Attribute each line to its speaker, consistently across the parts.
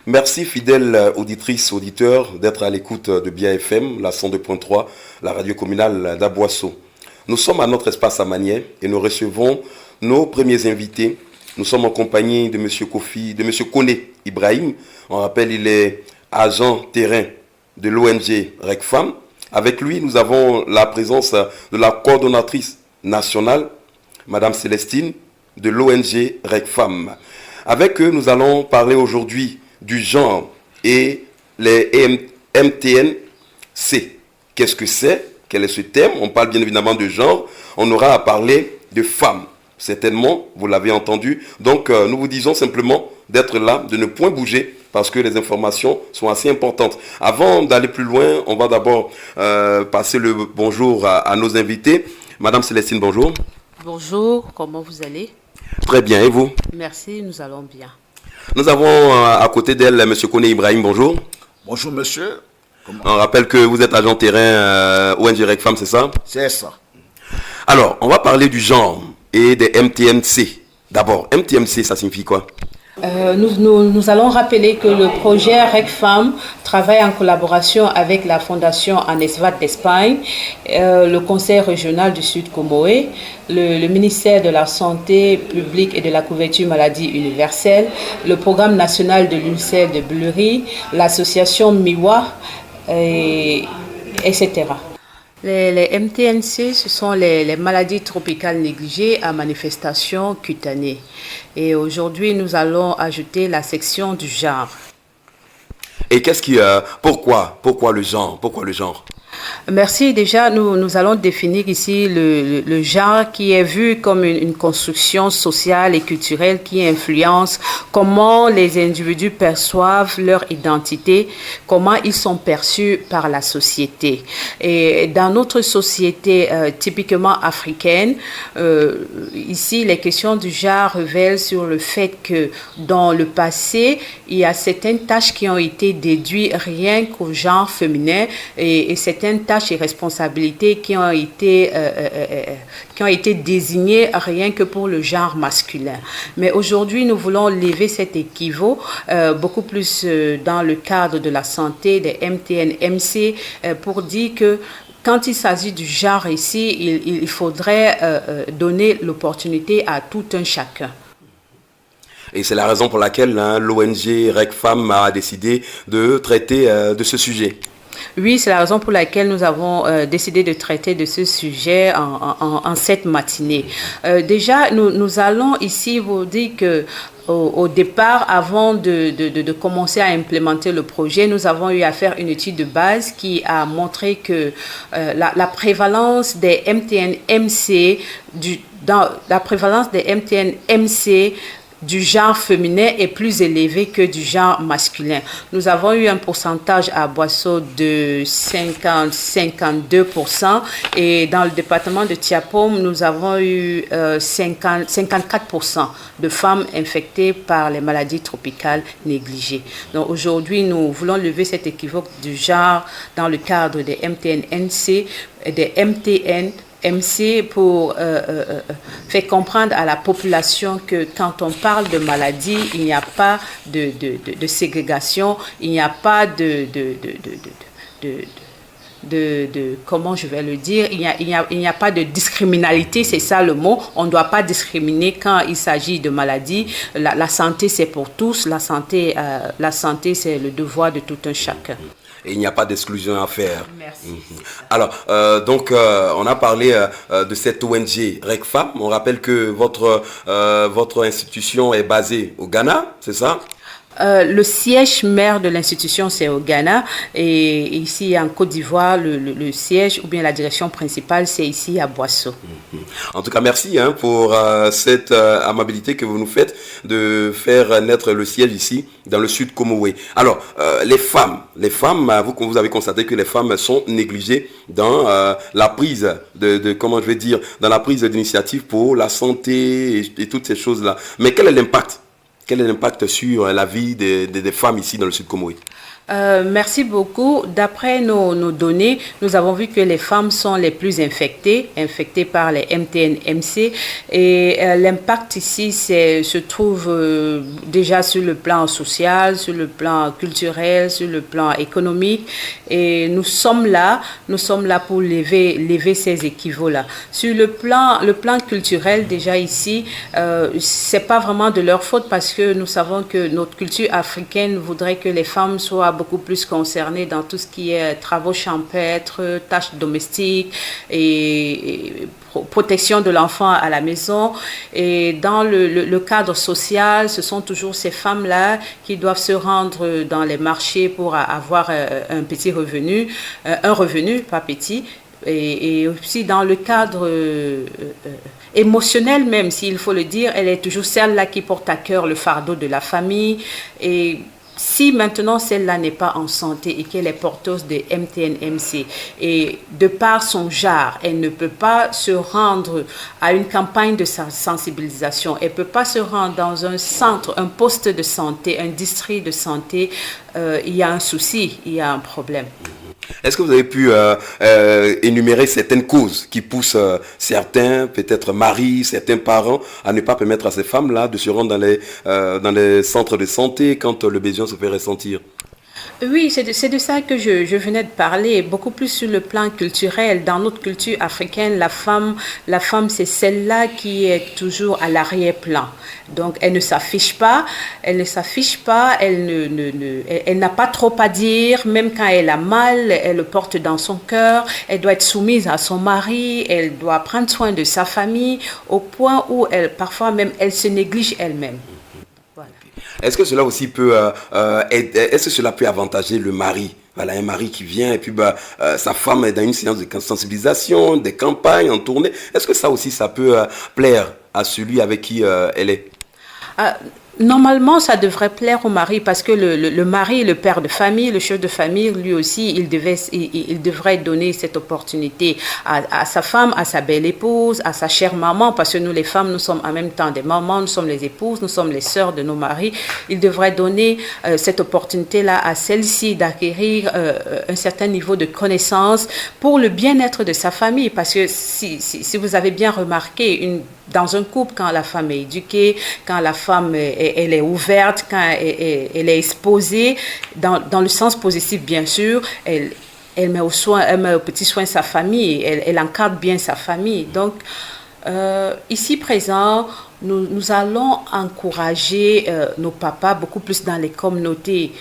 Speaker 1: Merci fidèles auditrices, auditeurs d'être à l'écoute de Bien FM, la 102.3, la radio communale d'Aboisseau. Nous sommes à notre espace à Manier et nous recevons nos premiers invités. Nous sommes en compagnie de M. Kone Ibrahim. On rappelle, il est agent terrain de l'ONG RECFAM. Avec lui, nous avons la présence de la coordonnatrice nationale, Madame Célestine, de l'ONG RECFAM. Avec eux, nous allons parler aujourd'hui du genre et les MTNC. Qu'est-ce que c'est? Quel est ce thème? On parle bien évidemment de genre. On aura à parler de femmes. Certainement, vous l'avez entendu. Donc, nous vous disons simplement d'être là, de ne point bouger, parce que les informations sont assez importantes. Avant d'aller plus loin, on va d'abord passer le bonjour à nos invités. Madame Célestine, bonjour.
Speaker 2: Bonjour, comment vous allez?
Speaker 1: Très bien, et vous?
Speaker 2: Merci, nous allons bien.
Speaker 1: Nous avons à côté d'elle M. Kone Ibrahim, bonjour.
Speaker 3: Bonjour monsieur.
Speaker 1: On rappelle que vous êtes agent terrain ONG RECFAM, c'est ça?
Speaker 3: C'est ça.
Speaker 1: Alors, on va parler du genre et des MTNC. D'abord, MTNC, ça signifie quoi?
Speaker 2: Nous allons rappeler que le projet RECFAM travaille en collaboration avec la Fondation Anesvat d'Espagne, le Conseil régional du Sud Comoé, le ministère de la Santé publique et de la couverture maladie universelle, le programme national de l'ulcère de Bleury, l'association MIWA, etc. Les MTNC, ce sont les maladies tropicales négligées à manifestation cutanée. Et aujourd'hui, nous allons ajouter la section du genre.
Speaker 1: Et qu'est-ce qui... pourquoi le genre? Pourquoi le genre?
Speaker 2: Merci. Déjà, nous allons définir ici le genre qui est vu comme une construction sociale et culturelle qui influence comment les individus perçoivent leur identité, comment ils sont perçus par la société. Et dans notre société typiquement africaine, ici, les questions du genre révèlent sur le fait que dans le passé, il y a certaines tâches qui ont été déduites rien qu'au genre féminin et certaines tâches et responsabilités qui ont été désignées rien que pour le genre masculin. Mais aujourd'hui, nous voulons lever cet équivoque beaucoup plus dans le cadre de la santé, des MTN-MC, pour dire que quand il s'agit du genre ici, il faudrait donner l'opportunité à tout un chacun.
Speaker 1: Et c'est la raison pour laquelle l'ONG RECFAM a décidé de traiter de ce sujet.
Speaker 2: Oui, c'est la raison pour laquelle nous avons décidé de traiter de ce sujet en cette matinée. Déjà, nous allons ici vous dire que au départ, avant de commencer à implémenter le projet, nous avons eu à faire une étude de base qui a montré que la prévalence des MTN-MC du genre féminin est plus élevé que du genre masculin. Nous avons eu un pourcentage à Boisseau de 52% et dans le département de Tiapom, nous avons eu 54% de femmes infectées par les maladies tropicales négligées. Donc aujourd'hui, nous voulons lever cet équivoque du genre dans le cadre des MTN-NC, des MTN-MC pour faire comprendre à la population que quand on parle de maladie, il n'y a pas de ségrégation, il n'y a pas comment je vais le dire, il n'y a pas de discriminalité, c'est ça le mot. On ne doit pas discriminer quand il s'agit de maladie. La santé, c'est pour tous. La santé, c'est le devoir de tout un chacun.
Speaker 1: Et il n'y a pas d'exclusion à faire.
Speaker 2: Merci.
Speaker 1: Alors, on a parlé de cette ONG RECFAM. On rappelle que votre institution est basée au Ghana, c'est ça?
Speaker 2: Le siège mère de l'institution, c'est au Ghana. Et ici, en Côte d'Ivoire, le siège ou bien la direction principale, c'est ici à Boisseau.
Speaker 1: En tout cas, merci pour cette amabilité que vous nous faites de faire naître le siège ici, dans le sud Comoé. Alors, les femmes, vous avez constaté que les femmes sont négligées dans la prise dans la prise d'initiative pour la santé et toutes ces choses-là. Mais quel est l'impact sur la vie des femmes ici dans le sud Comoé?
Speaker 2: Merci beaucoup. D'après nos données, nous avons vu que les femmes sont les plus infectées par les MTN-MC. Et l'impact ici se trouve déjà sur le plan social, sur le plan culturel, sur le plan économique. Et nous sommes là pour lever ces équivaux-là. Sur le plan culturel, déjà ici, c'est pas vraiment de leur faute parce que nous savons que notre culture africaine voudrait que les femmes soient beaucoup plus concernées dans tout ce qui est travaux champêtres, tâches domestiques et protection de l'enfant à la maison. Et dans le cadre social, ce sont toujours ces femmes-là qui doivent se rendre dans les marchés pour avoir un petit revenu, un revenu, pas petit. Et aussi dans le cadre émotionnel même, s'il faut le dire, elle est toujours celle-là qui porte à cœur le fardeau de la famille. Et si maintenant celle-là n'est pas en santé et qu'elle est porteuse de MTN-MC et de par son genre, elle ne peut pas se rendre à une campagne de sensibilisation, elle ne peut pas se rendre dans un centre, un poste de santé, un district de santé, il y a un souci, il y a un problème.
Speaker 1: Est-ce que vous avez pu énumérer certaines causes qui poussent certains, peut-être maris, certains parents, à ne pas permettre à ces femmes-là de se rendre dans les centres de santé quand le besoin se fait ressentir?
Speaker 2: Oui, c'est de ça que je venais de parler, beaucoup plus sur le plan culturel. Dans notre culture africaine, la femme c'est celle-là qui est toujours à l'arrière-plan. Donc, elle ne s'affiche pas, elle n'a pas trop à dire, même quand elle a mal, elle le porte dans son cœur, elle doit être soumise à son mari, elle doit prendre soin de sa famille, au point où parfois même, elle se néglige elle-même.
Speaker 1: Voilà. Est-ce que cela aussi peut est-ce que cela peut avantager le mari? Voilà, un mari qui vient et puis sa femme est dans une séance de sensibilisation, des campagnes en tournée. Est-ce que ça aussi, ça peut plaire à celui avec qui elle est?
Speaker 2: Normalement, ça devrait plaire au mari parce que le mari, le père de famille, le chef de famille, lui aussi, il devrait donner cette opportunité à sa femme, à sa belle épouse, à sa chère maman, parce que nous, les femmes, nous sommes en même temps des mamans, nous sommes les épouses, nous sommes les sœurs de nos maris. Il devrait donner cette opportunité-là à celle-ci d'acquérir un certain niveau de connaissance pour le bien-être de sa famille. Parce que si vous avez bien remarqué, dans un couple, quand la femme est éduquée, quand la femme elle est ouverte, quand elle est exposée, dans le sens positif bien sûr, elle met au petit soin sa famille, elle encadre bien sa famille. Donc, ici présent, nous allons encourager nos papas beaucoup plus dans les communautés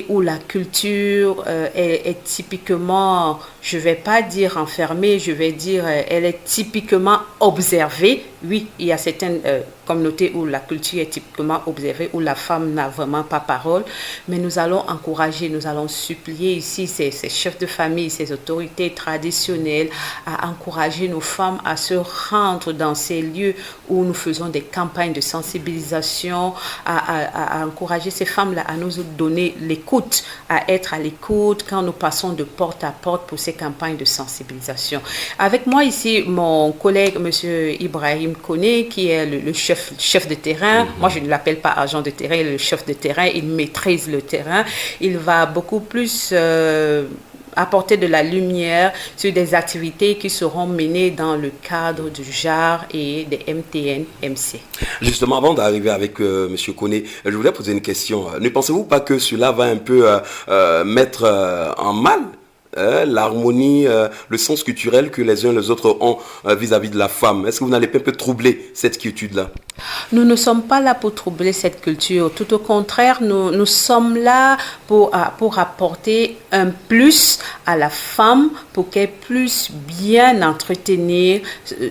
Speaker 2: où la culture est typiquement, je ne vais pas dire enfermée, je vais dire elle est typiquement observée. Oui, il y a certaines communautés où la culture est typiquement observée, où la femme n'a vraiment pas parole, mais nous allons encourager, nous allons supplier ici ces chefs de famille, ces autorités traditionnelles à encourager nos femmes à se rendre dans ces lieux où nous faisons des campagnes de sensibilisation, à encourager ces femmes-là à nous donner l'écoute, à être à l'écoute quand nous passons de porte à porte pour ces campagnes de sensibilisation. Avec moi ici, mon collègue, M. Ibrahim Koné, qui est le chef de terrain. Moi, je ne l'appelle pas agent de terrain, il est le chef de terrain, il maîtrise le terrain. Il va beaucoup plus apporter de la lumière sur des activités qui seront menées dans le cadre du JAR et des MTN-MC.
Speaker 1: Justement, avant d'arriver avec M. Koné, je voulais poser une question. Ne pensez-vous pas que cela va un peu mettre en mal l'harmonie, le sens culturel que les uns et les autres ont vis-à-vis de la femme? Est-ce que vous n'allez pas un peu troubler cette quiétude-là?
Speaker 2: Nous ne sommes pas là pour troubler cette culture. Tout au contraire, nous sommes là pour apporter un plus à la femme pour qu'elle puisse bien entretenir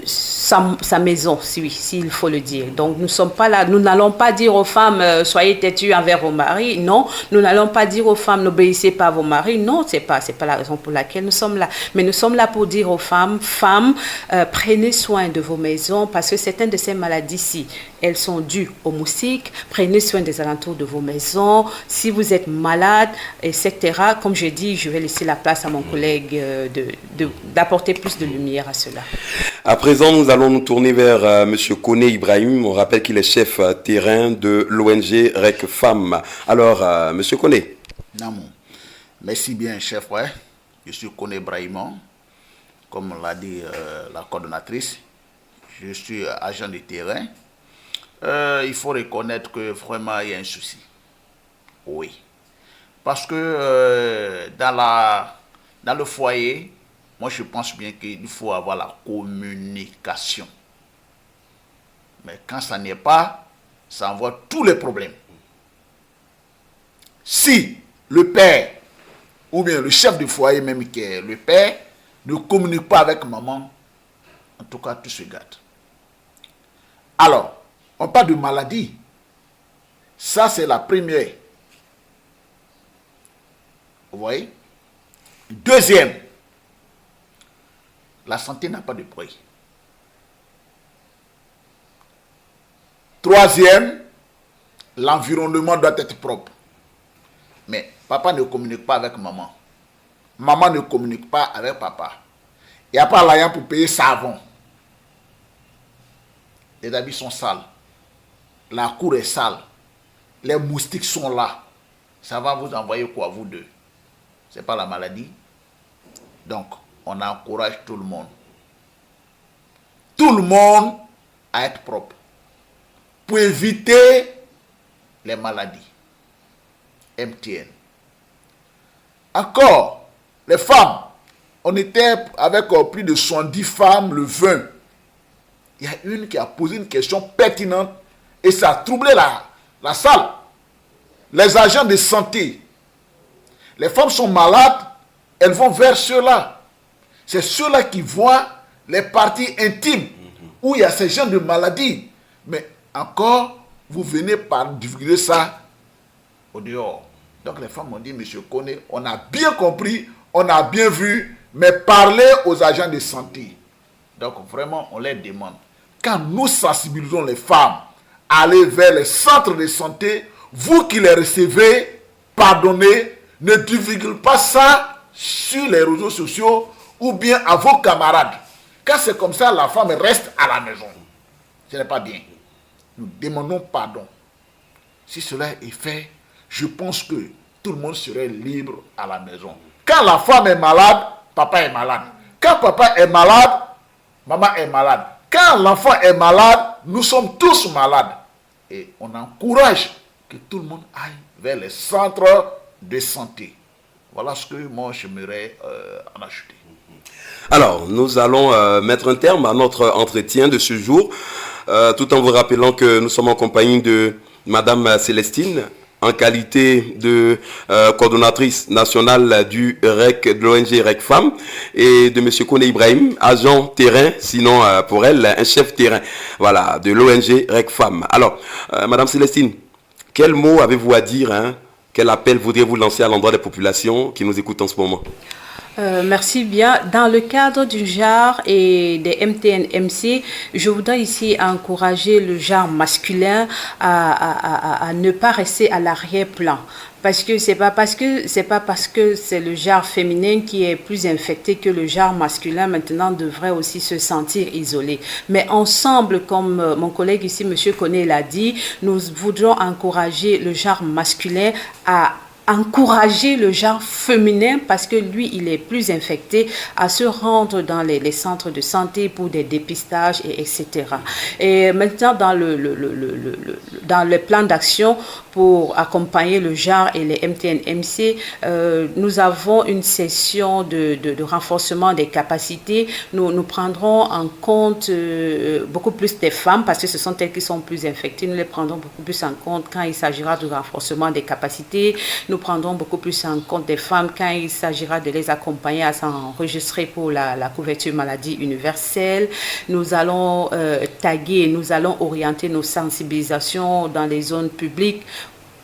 Speaker 2: sa maison, s'il faut le dire. Donc, nous sommes pas là. Nous n'allons pas dire aux femmes soyez têtues envers vos maris. Non, nous n'allons pas dire aux femmes n'obéissez pas à vos maris. Non, c'est pas la raison pour laquelle nous sommes là. Mais nous sommes là pour dire aux femmes, prenez soin de vos maisons parce que certaines de ces maladies-ci, elles sont dues aux moustiques. Prenez soin des alentours de vos maisons. Si vous êtes malade, etc. Comme je dis, je vais laisser la place à mon collègue d'apporter plus de lumière à cela.
Speaker 1: À présent, nous allons nous tourner vers M. Koné Ibrahim. On rappelle qu'il est chef terrain de l'ONG REC Femmes. Alors, M. Koné,
Speaker 3: Namou. Merci bien, cher frère. Je suis Koné Brahimon, comme l'a dit la coordonnatrice. Je suis agent de terrain. Il faut reconnaître que vraiment il y a un souci. Oui. Parce que dans le foyer, moi je pense bien qu'il faut avoir la communication. Mais quand ça n'est pas, ça envoie tous les problèmes. Si le père, ou bien le chef du foyer même qui est le père, ne communique pas avec maman, en tout cas tout se gâte. Alors, on parle de maladie. Ça c'est la première. Vous voyez? Deuxième, la santé n'a pas de prix. Troisième, l'environnement doit être propre. Mais papa ne communique pas avec maman. Maman ne communique pas avec papa. Il n'y a pas l'argent pour payer savon. Les habits sont sales. La cour est sale. Les moustiques sont là. Ça va vous envoyer quoi, vous deux? Ce n'est pas la maladie. Donc, on encourage tout le monde. Tout le monde à être propre. Pour éviter les maladies. MTN. Encore, les femmes. On était avec plus de 70 femmes le 20. Il y a une qui a posé une question pertinente et ça a troublé la salle. Les agents de santé. Les femmes sont malades, elles vont vers ceux-là. C'est ceux-là qui voient les parties intimes où il y a ces gens de maladies. Mais encore, vous venez par divulguer ça au dehors. Donc les femmes ont dit, monsieur Koné, on a bien compris, on a bien vu, mais parlez aux agents de santé. Donc vraiment, on les demande. Quand nous sensibilisons les femmes à aller vers les centres de santé, vous qui les recevez, pardonnez, ne divulguez pas ça sur les réseaux sociaux ou bien à vos camarades. Quand c'est comme ça, la femme reste à la maison. Ce n'est pas bien. Nous demandons pardon. Si cela est fait, je pense que tout le monde serait libre à la maison. Quand la femme est malade, papa est malade. Quand papa est malade, maman est malade. Quand l'enfant est malade, nous sommes tous malades. Et on encourage que tout le monde aille vers les centres de santé. Voilà ce que moi j'aimerais en ajouter.
Speaker 1: Alors, nous allons mettre un terme à notre entretien de ce jour, tout en vous rappelant que nous sommes en compagnie de Madame Célestine, en qualité de coordonnatrice nationale du REC, de l'ONG REC Femmes, et de M. Koné Ibrahim, agent terrain, sinon pour elle, un chef terrain, voilà, de l'ONG REC Femmes. Alors, Madame Célestine, quel mot avez-vous à dire, hein? Quel appel voudriez-vous lancer à l'endroit des populations qui nous écoutent en ce moment?
Speaker 2: Merci bien. Dans le cadre du genre et des MTN-MC, je voudrais ici encourager le genre masculin à ne pas rester à l'arrière-plan. Parce que c'est pas parce que c'est le genre féminin qui est plus infecté que le genre masculin maintenant devrait aussi se sentir isolé. Mais ensemble, comme mon collègue ici, M. Koné l'a dit, nous voudrons encourager le genre masculin à encourager le genre féminin parce que lui, il est plus infecté à se rendre dans les centres de santé pour des dépistages, etc. Et maintenant, dans le plan d'action pour accompagner le genre et les MTN-MC, nous avons une session de renforcement des capacités. Nous prendrons en compte beaucoup plus des femmes parce que ce sont elles qui sont plus infectées. Nous les prendrons beaucoup plus en compte quand il s'agira du renforcement des capacités. Nous prendrons beaucoup plus en compte des femmes quand il s'agira de les accompagner à s'enregistrer pour la couverture maladie universelle. Nous allons taguer, nous allons orienter nos sensibilisations dans les zones publiques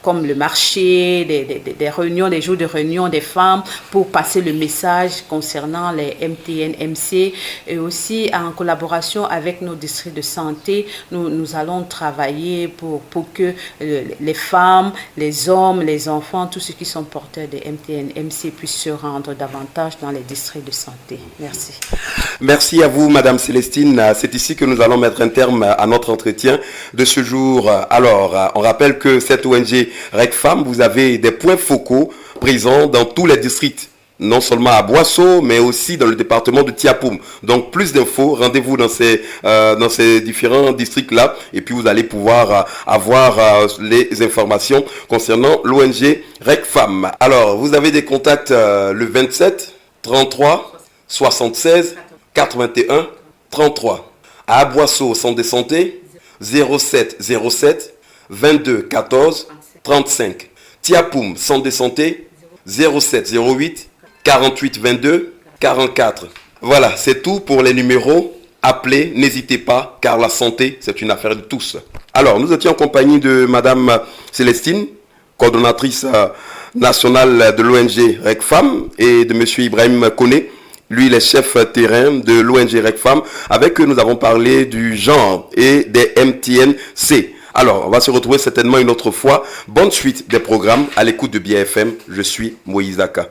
Speaker 2: comme le marché, des réunions, des jours de réunion des femmes pour passer le message concernant les MTN-MC et aussi en collaboration avec nos districts de santé, nous allons travailler pour que les femmes, les hommes, les enfants, tous ceux qui sont porteurs de MTN-MC puissent se rendre davantage dans les districts de santé. Merci.
Speaker 1: Merci à vous, Madame Célestine. C'est ici que nous allons mettre un terme à notre entretien de ce jour. Alors, on rappelle que cette ONG REC Femmes, vous avez des points focaux présents dans tous les districts. Non seulement à Boisseau, mais aussi dans le département de Tiapoum. Donc, plus d'infos, rendez-vous dans ces différents districts-là. Et puis, vous allez pouvoir avoir les informations concernant l'ONG REC Femmes. Alors, vous avez des contacts le 27 33 76 81 33. À Boisseau, centre de santé, 07 07 22 14 35. Tiapoum, centre de santé, 07 08 48 22 44. Voilà, c'est tout pour les numéros. Appelez, n'hésitez pas, car la santé, c'est une affaire de tous. Alors, nous étions en compagnie de Madame Célestine, coordonnatrice nationale de l'ONG REC Femmes, et de Monsieur Ibrahim Koné. Lui, il est chef terrain de l'ONG REC Femmes. Avec eux, nous avons parlé du genre et des MTNC. Alors, on va se retrouver certainement une autre fois. Bonne suite des programmes à l'écoute de BFM. Je suis Moïse Aka.